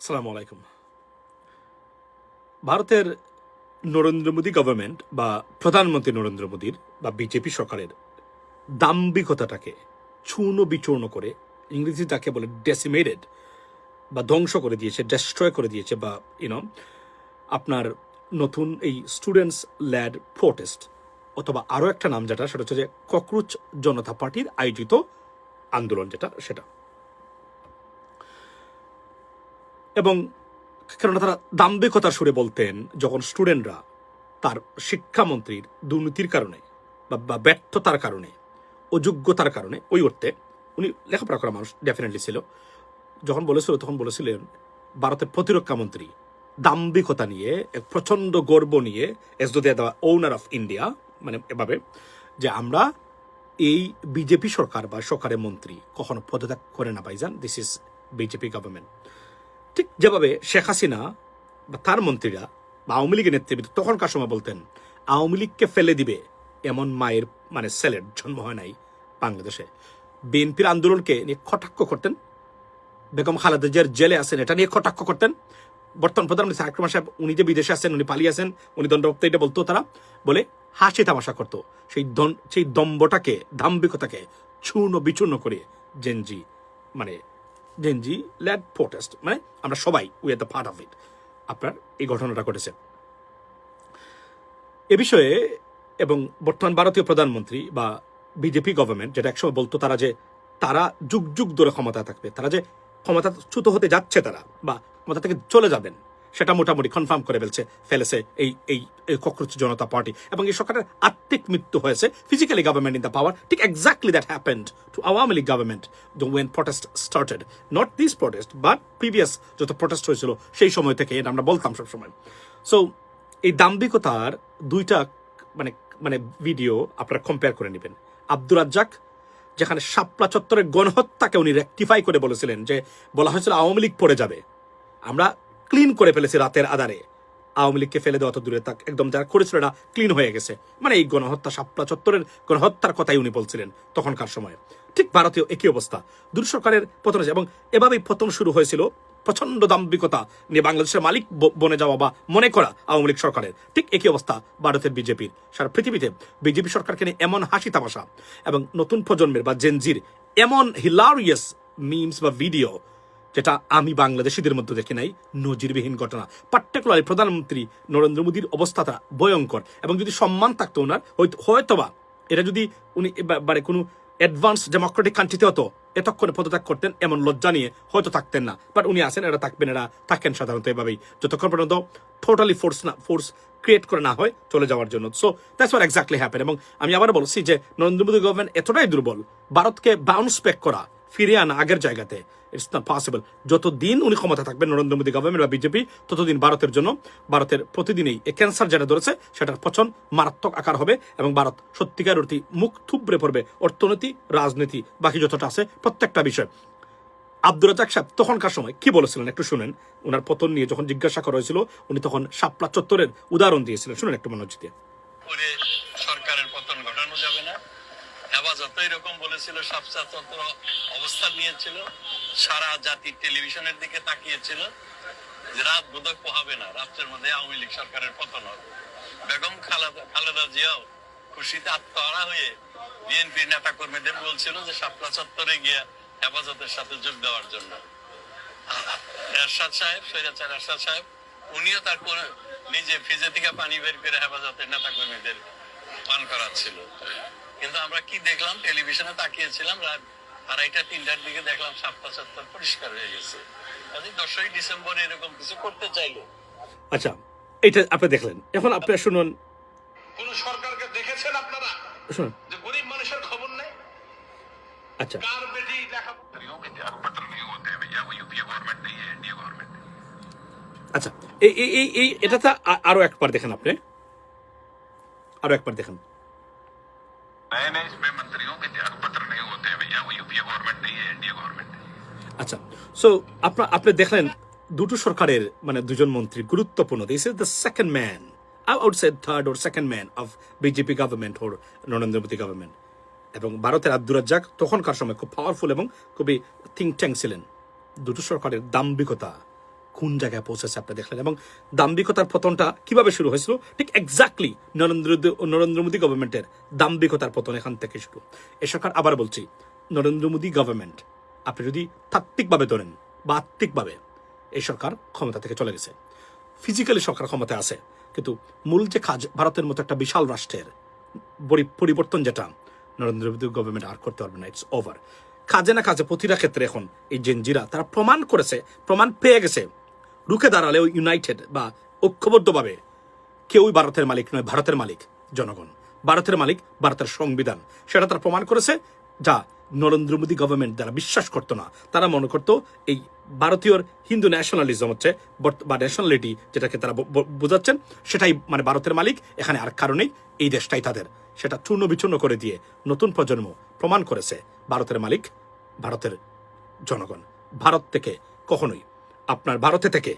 আসসালামু আলাইকুম। ভারতের নরেন্দ্র মোদী গভর্নমেন্ট বা প্রধানমন্ত্রী নরেন্দ্র মোদীর বা বিজেপি সরকারের দাম্ভিকতাটাকে চূর্ণ বিচূর্ণ করে, ইংরেজি তাকে বলে ডেসিমেটেড বা ধ্বংস করে দিয়েছে, ডেস্ট্রয় করে দিয়েছে, বা আপনার নতুন এই স্টুডেন্টস ল্যাড প্রোটেস্ট, অথবা আরও একটা নাম যেটা, সেটা হচ্ছে যে ককরোচ জনতা পার্টির আয়োজিত আন্দোলন, সেটা। এবং কেননা তারা দাম্ভিকতার সুরে বলতেন যখন স্টুডেন্টরা তার শিক্ষামন্ত্রীর দুর্নীতির কারণে বা ব্যর্থতার কারণে, অযোগ্যতার কারণে, ওই অর্থে উনি লেখাপড়া করা মানুষ ডেফিনেটলি ছিল, যখন বলেছিল তখন বলেছিলেন ভারতের প্রতিরক্ষা মন্ত্রী দাম্ভিকতা নিয়ে, এক প্রচণ্ড গর্ব নিয়ে, এস যদি ওনার অফ ইন্ডিয়া, মানে এভাবে যে আমরা এই বিজেপি সরকার বা সরকারের মন্ত্রী কখনো পদত্যাগ করে না ভাইজান, দিস ইজ বিজেপি গভর্নমেন্ট। ঠিক যেভাবে শেখ হাসিনা বা তার মন্ত্রীরা বা আওয়ামী লীগের নেতৃবৃন্দ তখনকার সময় বলতেন আওয়ামী লীগকে ফেলে দিবে এমন মায়ের ছেলের জন্ম হয় নাই বাংলাদেশে, বিএনপির আন্দোলনকে নিয়ে কটাক্ষ করতেন, বেগম খালেদা জিয়ার জেলে আছেন এটা নিয়ে কটাক্ষ করতেন, বর্তমান প্রধানমন্ত্রী তারেক রহমান সাহেব উনি যে বিদেশে আছেন, উনি পালিয়ে আছেন, উনি দণ্ডপ্রাপ্ত, এটা বলতো তারা বলে হাসি তামাশা করতো। সেই দম্বটাকে, দাম্ভিকতাকে চূর্ণ বিচূর্ণ করে জেনজি জেনজি ল্যাড প্রোটেস্ট, আমরা সবাই we are the part of it, আপনার এই ঘটনাটা ঘটেছে এ বিষয়ে। এবং বর্তমান ভারতীয় প্রধানমন্ত্রী বা বিজেপি গভর্নমেন্ট যেটা একসময় বলতো তারা যুগ যুগ ধরে ক্ষমতায় থাকবে, তারা যে ক্ষমতাচ্যুত হতে যাচ্ছে তারা বা ক্ষমতা থেকে চলে যাবেন, সেটা মোটামুটি কনফার্ম করে ফেলেছে এই ককরোচ জনতা পার্টি। এবং এই সরকারের আত্মিক মৃত্যু হয়েছে, physically government in the power. ঠিক exactly that happened to Awami League government when protest started, not this protest but previous যত প্রটেস্ট হয়েছিল সেই সময় থেকে, এটা আমরা বলতাম সবসময়। সো এই দাম্ভিকতার দুইটা ভিডিও আপনারা কম্পেয়ার করে নেবেন। আব্দুর রাজ্জাক যেখানে শাপলা চত্বরের গণহত্যাকে উনি রেকটিফাই করে বলেছিলেন, যে বলা হয়েছিল আওয়ামী লীগ পড়ে যাবে, আমরা ক্লিন করে ফেলেছি রাতের আধারে, আওয়ামী লীগকে ফেলে দেওয়া তো দূরে থাক, একদম যারা করেছিল এটা ক্লিন হয়ে গেছে, এই গণহত্যা, শাপলা চত্বরের গণহত্যার কথাই উনি বলছিলেন তখনকার সময়ে। ঠিক ভারতীয় একই অবস্থা, দুই সরকারের পতন হয়েছে এবং এভাবেই পতন শুরু হয়েছিল প্রচন্ড দাম্ভিকতা নিয়ে বাংলাদেশের মালিক বনে যাওয়া বা মনে করা আওয়ামী লীগ সরকারের। ঠিক একই অবস্থা ভারতের বিজেপির। সারা পৃথিবীতে বিজেপি সরকারকে নিয়ে এমন হাসি তামাশা এবং নতুন প্রজন্মের বা জেনজির এমন হিলারিয়াস মিমস বা ভিডিও যেটা আমি বাংলাদেশিদের মধ্যে দেখি নাই, নজিরবিহীন ঘটনা। পার্টিকুলারলি প্রধানমন্ত্রী নরেন্দ্র মোদীর অবস্থাটা ভয়ঙ্কর। এবং যদি সম্মান থাকতো ওনার, হয়তোবা এটা যদি উনি কোনো অ্যাডভান্স ডেমোক্রেটিক কান্ট্রিতে হতো এতক্ষণে পদত্যাগ করতেন, এমন লজ্জা নিয়ে হয়তো থাকতেন না। বাট উনি আসেন, এরা থাকবেন, এরা থাকেন সাধারণত এভাবেই, যতক্ষণ পর্যন্ত টোটালি ফোর্স ক্রিয়েট করে না হয় চলে যাওয়ার জন্য। So that's what exactly happen. এবং আমি আবার বলছি যে নরেন্দ্র মোদী গভর্নমেন্ট এতটাই দুর্বল, ভারতকে বাউন্স ব্যাক করা, ফিরে আনা আগের জায়গাতে, ইটস নট পসিবল। যতদিন উনি ক্ষমতা থাকবেন নরেন্দ্র মোদী গভর্নমেন্ট বা বিজেপি, ততদিন ভারতের প্রতিদিনই এই ক্যান্সার যেটা ধরেছে সেটার পচন মারাত্মক আকার হবে এবং ভারত সত্যিকার অর্থে মুখ থুবড়ে পড়বে। অর্থনীতি, রাজনীতি, বাকি যতটা আছে প্রত্যেকটা বিষয়। আব্দুর রাজ্জাক সাহেব তখনকার সময় কি বলেছিলেন একটু শুনেন। ওনার পতন নিয়ে যখন জিজ্ঞাসা করা হয়েছিল, উনি তখন শাপলা চত্বরের উদাহরণ দিয়েছিলেন, শুনেন একটু মনোযোগ দিয়ে। সরকারের পতন ঘটানো যাবে না, হেফাজত এরকম বলেছিল, শাপলা চত্বর অবস্থান নিয়েছিল, সারা জাতি টেলিভিশনের দিকে তাকিয়েছিল, রাত বোধহয় পোহাবে না, রাত্রের মধ্যে আওয়ামী লীগ সরকারের পতন হবে। বেগম খালেদা জিয়াও খুশিতে আত্মহারা হয়ে বিএনপির নেতা কর্মীদের বলছিল যে শাপলা চত্বরে গিয়ে হেফাজতের সাথে যোগ দেওয়ার জন্য। এরশাদ সাহেব উনিও তার নিজে ফ্রিজে থেকে পানি বের করে হেফাজতের নেতা কর্মীদের পান করাচ্ছিল। কিন্তু আমরা কি দেখলাম, টেলিভিশনে তাকিয়েছিলাম, রাত 2:30-3টার দিকে দেখলাম শাপলা চত্বর পরিষ্কার হয়ে গেছে। 10ই ডিসেম্বর এরকম কিছু করতে চাইলে, আচ্ছা এটা আপনি দেখলেন। এখন আপনারা শুনুন, কোন সরকারকে দেখেছেন আপনারা শুনুন, যে গরিব মানুষের খবর নেই? আচ্ছা কার বেটি আচ্ছা এই এটাতে আরো একবার দেখেন, আপনি আরো একবার দেখেন। আচ্ছা, সো আপনি দেখলেন দুটো সরকারের দুজন মন্ত্রী গুরুত্বপূর্ণ। This is the second man, I would say third or second man of BJP government or Narendra Modi government. এবং ভারতের আব্দুর রাজ্জাক তখনকার সময় খুব পাওয়ারফুল এবং খুবই থিঙ্ক ট্যাঙ্ক ছিলেন। দুটো সরকারের দাম্ভিকতা কোন জায়গায় পৌঁছেছে আপনি দেখলেন। এবং দাম্ভিকতার পতনটা কিভাবে শুরু হয়েছিল, ঠিক এক্স্যাক্টলি নরেন্দ্র মোদী গভর্নমেন্টের দাম্ভিকতার পতন এখান থেকে শুরু। এ সরকার, আবার বলছি, নরেন্দ্র মোদী গভর্নমেন্ট আপনি যদি তাত্ত্বিকভাবে ধরেন বা আত্মিকভাবে, এই সরকার ক্ষমতা থেকে চলে গেছে। ফিজিক্যালি সরকার ক্ষমতায় আছে, কিন্তু মূল যে কাজ, ভারতের মতো একটা বিশাল রাষ্ট্রের পরিবর্তন যেটা নরেন্দ্র মোদী গভর্নমেন্ট আর করতে পারবে না, ইটস ওভার। কাজে না কাজে প্রতিটা ক্ষেত্রে এখন এই জেনজিরা তারা প্রমাণ পেয়ে গেছে, রুখে দাঁড়ালেও ইউনাইটেড বা ঐক্যবদ্ধভাবে কেউই ভারতের মালিক নয়, ভারতের মালিক জনগণ, ভারতের মালিক ভারতের সংবিধান। সেটা তারা প্রমাণ করেছে, যা নরেন্দ্র মোদী গভর্নমেন্ট যারা বিশ্বাস করতো না, তারা মনে করতো এই ভারতীয় হিন্দু ন্যাশনালিজম হচ্ছে বা ন্যাশনালিটি, যেটাকে তারা বোঝাচ্ছেন, সেটাই মানে ভারতের মালিক, এখানে আর কারণেই এই দেশটাই তাদের। সেটা চূর্ণ বিচূর্ণ করে দিয়ে নতুন প্রজন্ম প্রমাণ করেছে ভারতের মালিক ভারতের জনগণ। ভারত থেকে কখনোই ভারতে থেকে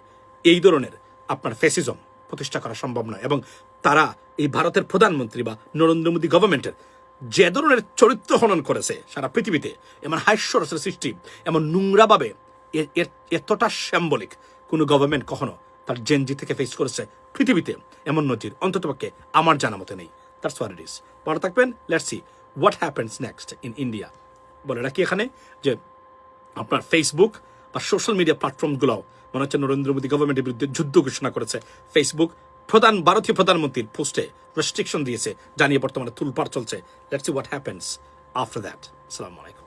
এই ধরনের আপনার ফ্যাসিজম প্রতিষ্ঠা করা সম্ভব নয়। এবং তারা এই ভারতের প্রধানমন্ত্রী বা নরেন্দ্র মোদী গভর্নমেন্টের যে ধরনের চরিত্র হনন করেছে সারা পৃথিবীতে, এমন হাস্যরসের সৃষ্টি, এমন নোংরাভাবে, এতটা স্যাম্বলিক কোনো গভর্নমেন্ট কখনো তার জেনজি থেকে ফেস করেছে পৃথিবীতে, এমন নজির অন্ততপক্ষে আমার জানা মতে নেই। That's what it is. ভালো থাকবেন। Let's see what happens next in India. বলে রাখি এখানে যে আপনার ফেসবুক বা সোশ্যাল মিডিয়া প্ল্যাটফর্মগুলোও মনে হচ্ছে নরেন্দ্র মোদী গভর্নমেন্টের বিরুদ্ধে যুদ্ধ ঘোষণা করেছে। ফেসবুক ভারতীয় প্রধানমন্ত্রীর পোস্টে রেস্ট্রিকশন দিয়েছে, জানিয়ে বর্তমানে তুলপাড় চলছে। Let's see what happens after that. আসসালামু আলাইকুম।